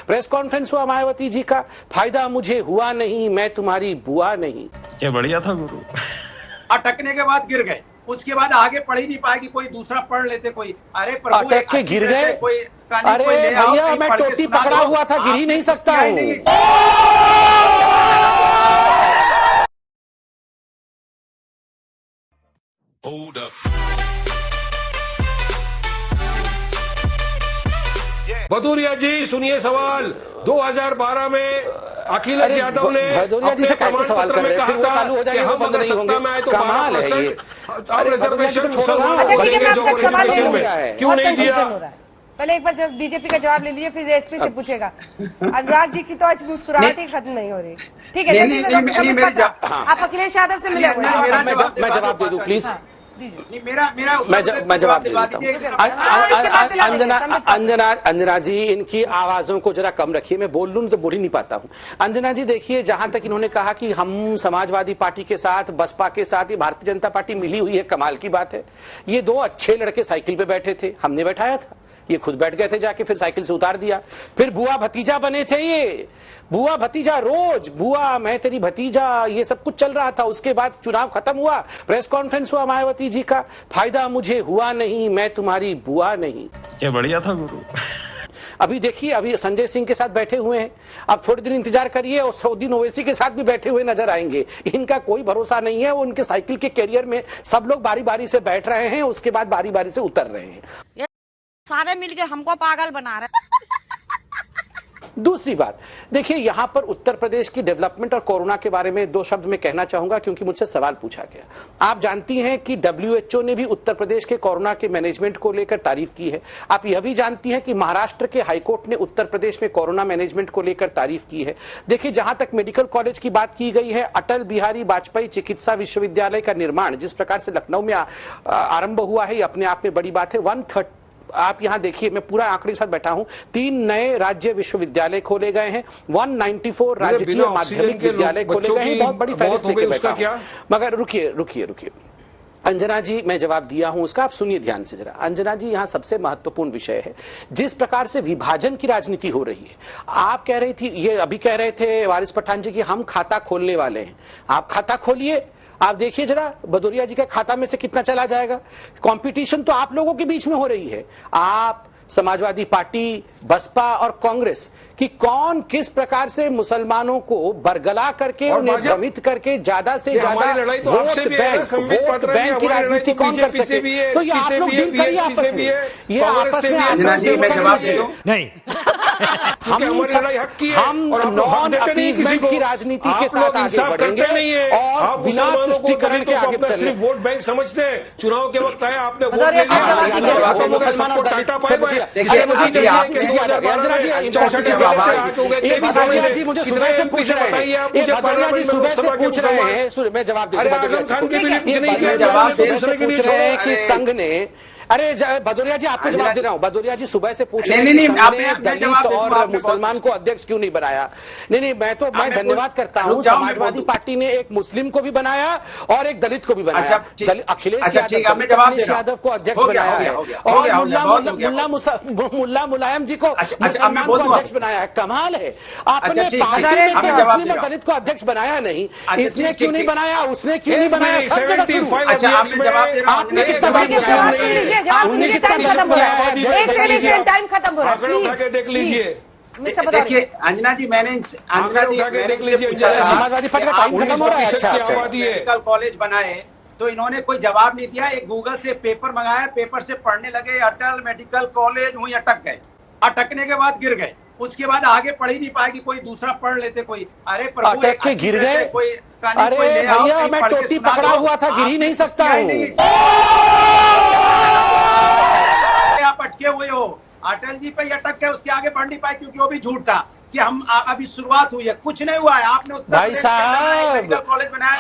Press conference हुआ मायावती जी का, फायदा मुझे हुआ नहीं, मैं तुम्हारी बुआ नहीं। क्या बढ़िया था गुरु। अटकने के बाद गिर गए, उसके बाद आगे पढ़ ही नहीं पाएगी, कोई दूसरा पढ़ लेते कोई। अरे प्रभु, अटक के गिर गए। कोई अरे भैया मैं टोटी पकड़ा हुआ था, गिर ही नहीं सकता हूँ। भदौरिया जी सुनिए सवाल। 2012 में अखिलेश यादव ने भदौरिया जी से कैसे सवाल कर रहे हैं, फिर वो चालू हो जाएगा, बंद नहीं होंगे। कमाल है ये। रिजर्वेशन क्यों नहीं दिया? पहले एक बार जब बीजेपी का जवाब ले लीजिए, फिर एसपी से पूछेगा। अनुराग जी की तो आज मुस्कुराहट ही खत्म नहीं हो रही। ठीक है, आप अखिलेश यादव से मिले हुए। मैं जवाब दे दूं प्लीज। मैं जवाब दे देता हूँ। अंजना जी, इनकी आवाजों को जरा कम रखिए, मैं बोल लूं तो बोल ही नहीं पाता हूँ। अंजना जी देखिए, जहां तक इन्होंने कहा कि हम समाजवादी पार्टी के साथ, बसपा के साथ, ये भारतीय जनता पार्टी मिली हुई है, कमाल की बात है। ये दो अच्छे लड़के साइकिल पे बैठे थे, हमने बैठाया था, ये खुद बैठ गए थे जाके, फिर साइकिल से उतार दिया। फिर बुआ भतीजा बने थे, ये बुआ भतीजा, रोज बुआ मैं तेरी भतीजा, ये सब कुछ चल रहा था। उसके बाद चुनाव खत्म हुआ, प्रेस कॉन्फ्रेंस हुआ मायावती जी का, फायदा मुझे हुआ नहीं, मैं तुम्हारी बुआ नहीं। क्या बढ़िया था गुरु। अभी देखिए, अभी संजय सिंह के साथ बैठे हुए हैं, अब थोड़े दिन इंतजार करिए और सऊदीन ओवैसी के साथ भी बैठे हुए नजर आएंगे। इनका कोई भरोसा नहीं है, वो उनके साइकिल के कैरियर में सब लोग बारी बारी से बैठ रहे हैं, उसके बाद बारी बारी से उतर रहे हैं। सारे मिलके हमको पागल बना रहे। दूसरी बात देखिए, यहां पर उत्तर प्रदेश की डेवलपमेंट और कोरोना के बारे में दो शब्द मैं कहना चाहूंगा, क्योंकि मुझसे सवाल पूछा गया। आप जानती हैं कि WHO ने भी उत्तर प्रदेश के कोरोना के मैनेजमेंट को लेकर तारीफ की है। आप यह भी जानती हैं कि महाराष्ट्र के हाईकोर्ट ने उत्तर प्रदेश में कोरोना मैनेजमेंट को लेकर तारीफ की है। देखिए, जहां तक मेडिकल कॉलेज की बात की गई है, अटल बिहारी वाजपेयी चिकित्सा विश्वविद्यालय का निर्माण जिस प्रकार से लखनऊ में आरंभ हुआ है, ये अपने आप में बड़ी बात है। 130, आप यहां देखिए, मैं पूरा आंकड़े के साथ बैठा हूं, 3 नए राज्य विश्वविद्यालय खोले गए हैं, 194 राजकीय माध्यमिक विद्यालय खोले गए हैं। बहुत बड़ी फहरिस्त लेके बैठा हूं। मगर रुकिए अंजना जी, मैं जवाब दिया हूं उसका, आप सुनिए ध्यान से जरा। अंजना जी, यहां सबसे महत्वपूर्ण विषय है जिस प्रकार से विभाजन की राजनीति हो रही है। आप कह रही थी, ये अभी कह रहे थे वारिस पठान जी कि हम खाता खोलने वाले हैं। आप खाता खोलिए, आप देखिए जरा भदौरिया जी के खाता में से कितना चला जाएगा। कंपटीशन तो आप लोगों के बीच में हो रही है, आप, समाजवादी पार्टी, बसपा और कांग्रेस, कि कौन किस प्रकार से मुसलमानों को बरगला करके, उन्हें भ्रमित करके ज्यादा से ज्यादा वोट बैंक की राजनीति कौन कर सके। तो ये आप लोग डील करिए आपस में, ये आपस में नहीं। हम नॉन अपीजमेंट की राजनीति के साथ आगे बढ़ेंगे और बिना तुष्टीकरण के आगे चलेंगे। वोट बैंक समझते हैं, चुनाव के वक्त आया, आपने वोट ले लिया। जी मुझे सुबह से पूछ रहे हैं, मैं जवाब दे कि संघ ने, अरे भदौरिया जी आपको जवाब दे रहा हूँ। भदौरिया जी सुबह से पूछ रहे हैं दलित और मुसलमान को अध्यक्ष क्यों नहीं बनाया। नहीं, मैं धन्यवाद करता हूँ, समाजवादी पार्टी ने एक मुस्लिम को भी बनाया और एक दलित को भी बनाया। अखिलेश यादव को अध्यक्ष बनाया है और मुल्ला मुलायम जी को मुसलमान को अध्यक्ष बनाया है। कमाल है, आपने पार्टी में मुस्लिम और दलित को अध्यक्ष बनाया नहीं, इसने क्यों नहीं बनाया, उसने क्यों नहीं बनाया, सब जगह आपने कितना टाइम खत्म हो रहा है, एक सेकंड टाइम खत्म हो रहा है, देख लीजिए। देखिए अंजना जी, समाजवादी पार्टी का टाइम खत्म हो रहा है। अच्छा, मेडिकल कॉलेज बनाए तो इन्होंने कोई जवाब नहीं दिया। एक गूगल से पेपर मंगाया, पेपर से पढ़ने लगे, अटल मेडिकल कॉलेज, वहीं अटक गए। अटकने के बाद गिर गए, उसके बाद आगे पढ़ ही नहीं पाएगी, कोई दूसरा पढ़ लेते कोई। अरे प्रभु, अटक के गिर गए। कोई, अरे भैया मैं टोटी पकड़ा हुआ था, गिर ही नहीं सकता हूँ। आप अटके हुए हो, अटल जी पे अटक गए, उसके आगे बढ़ नहीं पाए क्योंकि वो भी झूठ था कि हम अभी शुरुआत हुई है, कुछ नहीं हुआ है। आपने भाई साहब, कॉलेज बनाया,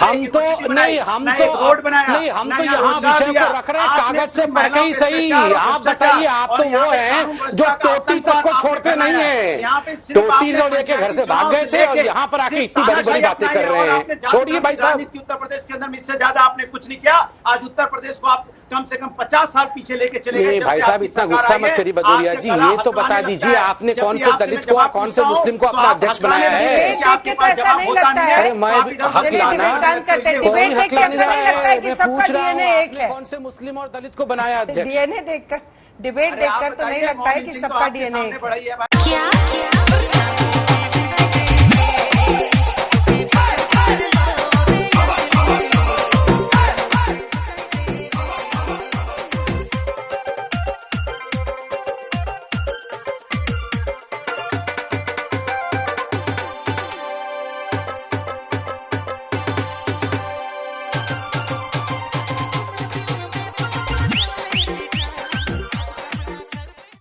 हम तो रोड बनाया, हम तो यहाँ विषय को रख रहे हैं, कागज से पढ़ के ही सही। आप बताइए, आप तो वो हैं जो टोटी तक को छोड़ते नहीं है। टोटी को लेके घर से भाग गए थे और यहाँ पर आके इतनी बड़ी बड़ी बातें कर रहे हैं। छोड़िए भाई साहब, उत्तर प्रदेश के अंदर इससे ज्यादा आपने कुछ नहीं किया। आज उत्तर प्रदेश को आप कम से कम 50 साल पीछे लेके चले गए। भाई साहब इतना गुस्सा मत करिए भदौरिया जी, ये तो बता दीजिए आपने कौन से दलित को और कौन से मुस्लिम को अपना अध्यक्ष बनाया है? आपके पास जवाब होता नहीं है। मैं हक लाना डिबेट देख के ऐसा नहीं लगता है कि सबका डीएनए एक है। कौन से मुस्लिम और दलित को बनाया अध्यक्ष? डीएनए देखकर, डिबेट देखकर तो नहीं लगता है कि सबका डीएनए एक है। क्या